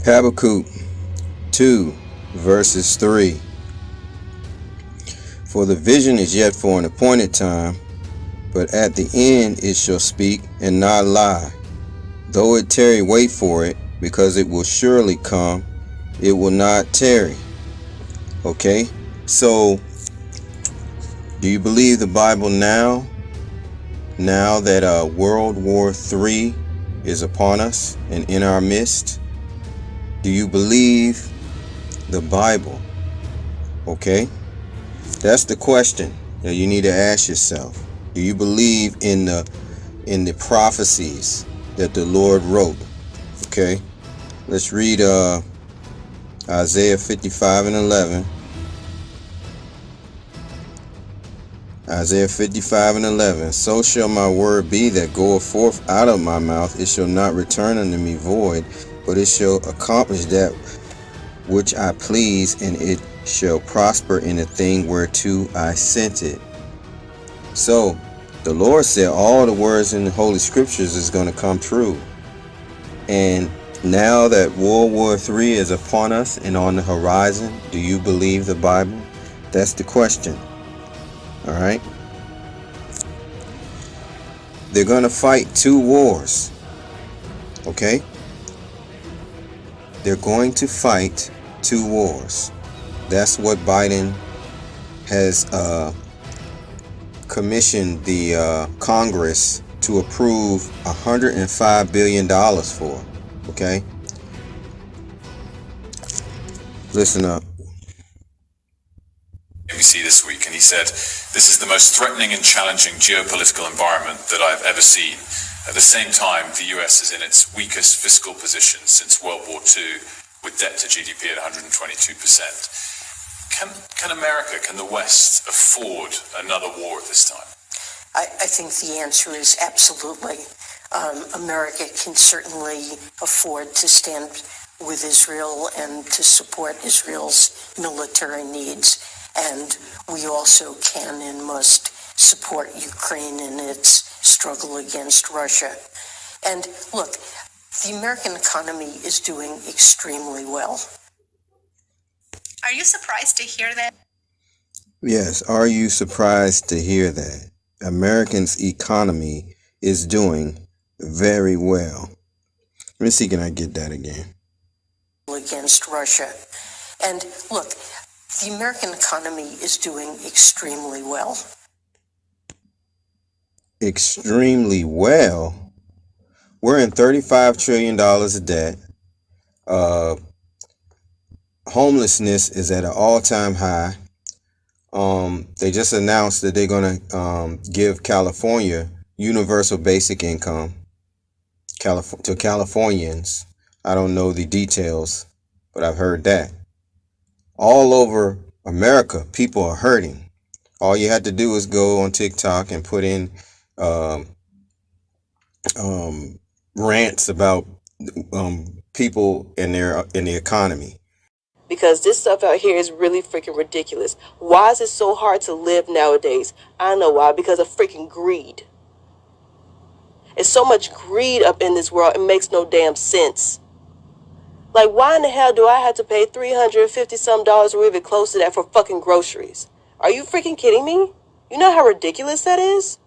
Habakkuk 2 verses 3. For the vision is yet for an appointed time, but at the end it shall speak and not lie. Though it tarry, wait for it, because it will surely come, it will not tarry. Okay, so do you believe the Bible now? Now that World War III is upon us and in our midst? Do you believe the Bible? Okay, that's the question that you need to ask yourself. Do you believe in the prophecies that the Lord wrote? Okay, let's read Isaiah 55:11. Isaiah 55:11. So shall my word be that goeth forth out of my mouth. It shall not return unto me void, but it shall accomplish that which I please, and it shall prosper in the thing whereto I sent it. So the Lord said all the words in the Holy Scriptures is going to come true. And now that World War III is upon us and on the horizon, do you believe the Bible? That's the question. All right. They're going to fight two wars. Okay? They're going to fight two wars. That's what Biden has commissioned the Congress to approve $105 billion for. Okay? Listen up. ABC this week, and he said, "This is the most threatening and challenging geopolitical environment that I've ever seen. At the same time, the US is in its weakest fiscal position since World War II, with debt to GDP at 122%. Can America, can the West afford another war at this time?" I think the answer is absolutely. America can certainly afford to stand with Israel and to support Israel's military needs. And we also can and must support Ukraine in its struggle against Russia. And look, the American economy is doing extremely well. Are you surprised to hear that? Yes, are you surprised to hear that? Americans' economy is doing very well. Let me see, can I get that again? Against Russia. And look, the American economy is doing extremely well. Extremely well? We're in $35 trillion of debt. Homelessness is at an all-time high. They just announced that they're going to give California universal basic income to Californians. I don't know the details, but I've heard that. All over America, people are hurting. All you had to do is go on TikTok and put in rants about people in the economy. Because this stuff out here is really freaking ridiculous. Why is it so hard to live nowadays? I know why. Because of freaking greed. It's so much greed up in this world, it makes no damn sense. Like, why in the hell do I have to pay $350 some or even close to that for fucking groceries? Are you freaking kidding me? You know how ridiculous that is?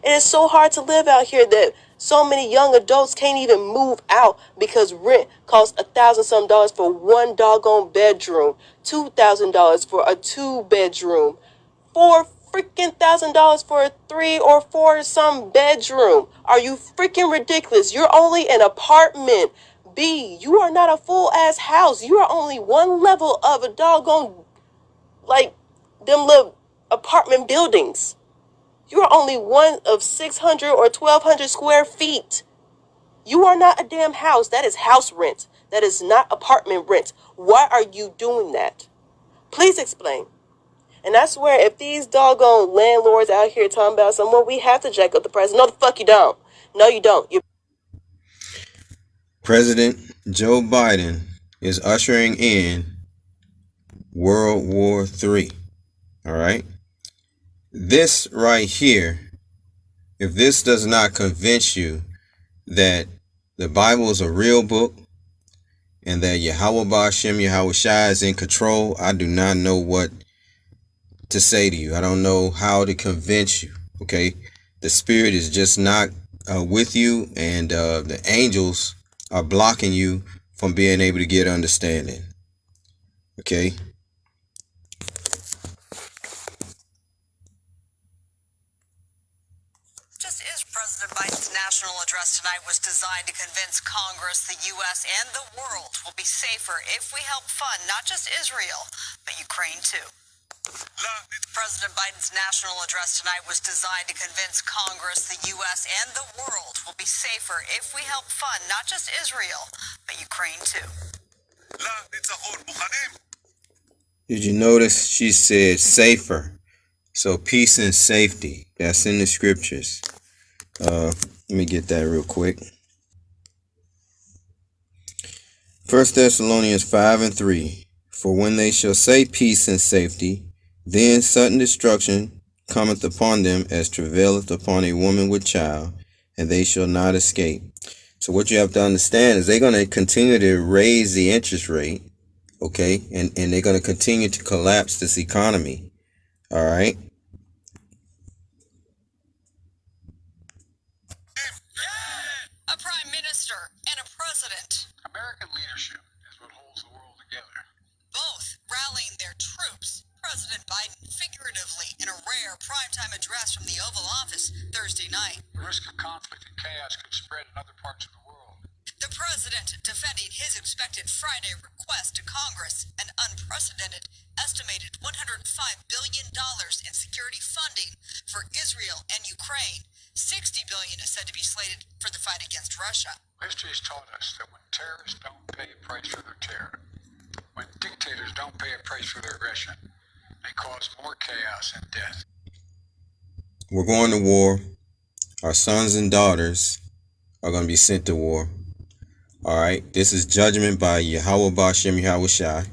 It is so hard to live out here that so many young adults can't even move out because rent costs $1,000 some for one doggone bedroom, $2,000 for a 2-bedroom, $4,000 for a 3 or 4 some bedroom. Are you freaking ridiculous? You're only an apartment. B, you are not a full ass house. You are only one level of a doggone, like, them little apartment buildings. You are only one of 600 or 1,200 square feet. You are not a damn house. That is house rent. That is not apartment rent. Why are you doing that? Please explain. And I swear, if these doggone landlords out here talking about someone, we have to jack up the price. No, the fuck you don't. No, you don't. President Joe Biden is ushering in World War III. All right. This right here, if this does not convince you that the Bible is a real book and that Yahweh Ba'Shem Yahweh Shai is in control, I do not know what to say to you. I don't know how to convince you. Okay, the spirit is just not with you, and the angels are blocking you from being able to get understanding. Okay. Just as President Biden's national address tonight was designed to convince Congress, the U.S., and the world will be safer if we help fund not just Israel, but Ukraine too. President Biden's national address tonight was designed to convince Congress, the U.S., and the world will be safer if we help fund not just Israel, but Ukraine too. Did you notice she said safer? So peace and safety. That's in the scriptures. Let me get that real quick. 1 Thessalonians 5:3. For when they shall say peace and safety, then sudden destruction cometh upon them as travaileth upon a woman with child, and they shall not escape. So what you have to understand is they're going to continue to raise the interest rate, okay? And they're going to continue to collapse this economy, all right? A prime minister and a president, American leadership is what holds the world together. both rallying their troops. President Biden figuratively in a rare primetime address from the Oval Office Thursday night. The risk of conflict and chaos could spread in other parts of the world. The president defending his expected Friday request to Congress, an unprecedented estimated $105 billion in security funding for Israel and Ukraine. $60 billion is said to be slated for the fight against Russia. History has taught us that when terrorists don't pay a price for their terror, when dictators don't pay a price for their aggression, they cause more chaos and death. We're going to war. Our sons and daughters are going to be sent to war. All right. This is judgment by Yahweh Ba'Shem Yahweh Shai.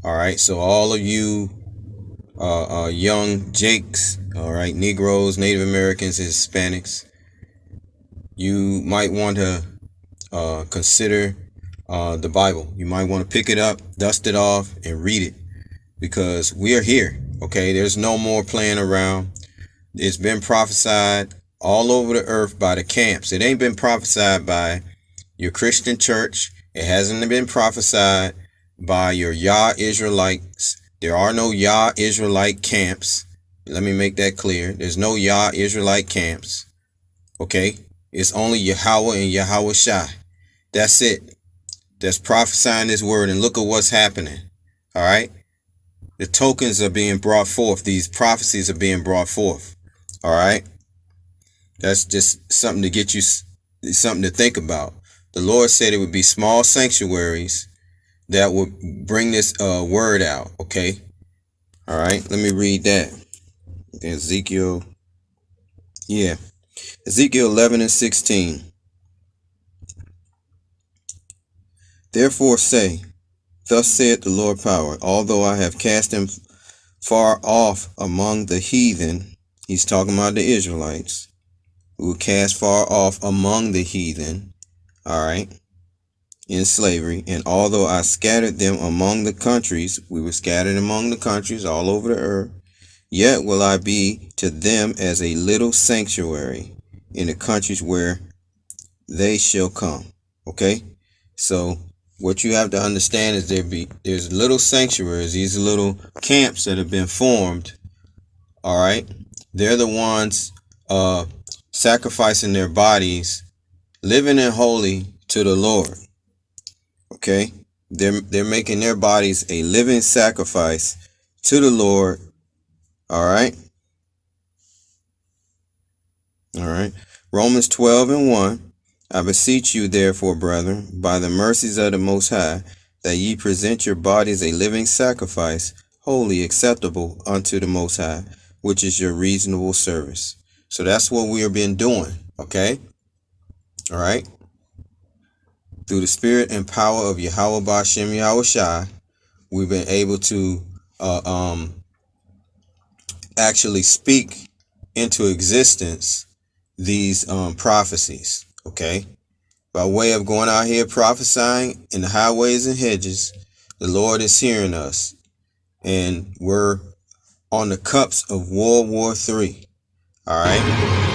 All right. So all of you young Jakes, all right, Negroes, Native Americans, Hispanics, you might want to consider the Bible. You might want to pick it up, dust it off, and read it, because we are here. Okay. There's no more playing around. It's been prophesied all over the earth by the camps. It ain't been prophesied by your Christian church. It hasn't been prophesied by your Yah Israelites. There are no Yah Israelite camps. Let me make that clear. There's no Yah Israelite camps. Okay? It's only Yahweh and Yahweh Shai. That's it. That's prophesying this word, and look at what's happening. All right? The tokens are being brought forth. These prophecies are being brought forth. All right? That's just something to get you, something to think about. The Lord said it would be small sanctuaries that would bring this word out. Okay. All right. Let me read that. Ezekiel. Yeah. Ezekiel 11:16. Therefore say, thus saith the Lord power, although I have cast him far off among the heathen. He's talking about the Israelites who were cast far off among the heathen. All right. In slavery. And although I scattered them among the countries, we were scattered among the countries all over the earth, yet will I be to them as a little sanctuary in the countries where they shall come. Okay. So what you have to understand is there's little sanctuaries, these little camps that have been formed. All right. They're the ones sacrificing their bodies, living and holy to the Lord. Okay, they're making their bodies a living sacrifice to the Lord. All right. All right. Romans 12:1. I beseech you, therefore, brethren, by the mercies of the Most High, that ye present your bodies a living sacrifice, wholly acceptable unto the Most High, which is your reasonable service. So that's what we have been doing. Okay. All right. Through the spirit and power of Yahweh Ba'Shem Yahweh Shai, we've been able to actually speak into existence these prophecies. Okay. by way of going out here prophesying in the highways and hedges. The Lord is hearing us, and we're on the cups of World War III. All right.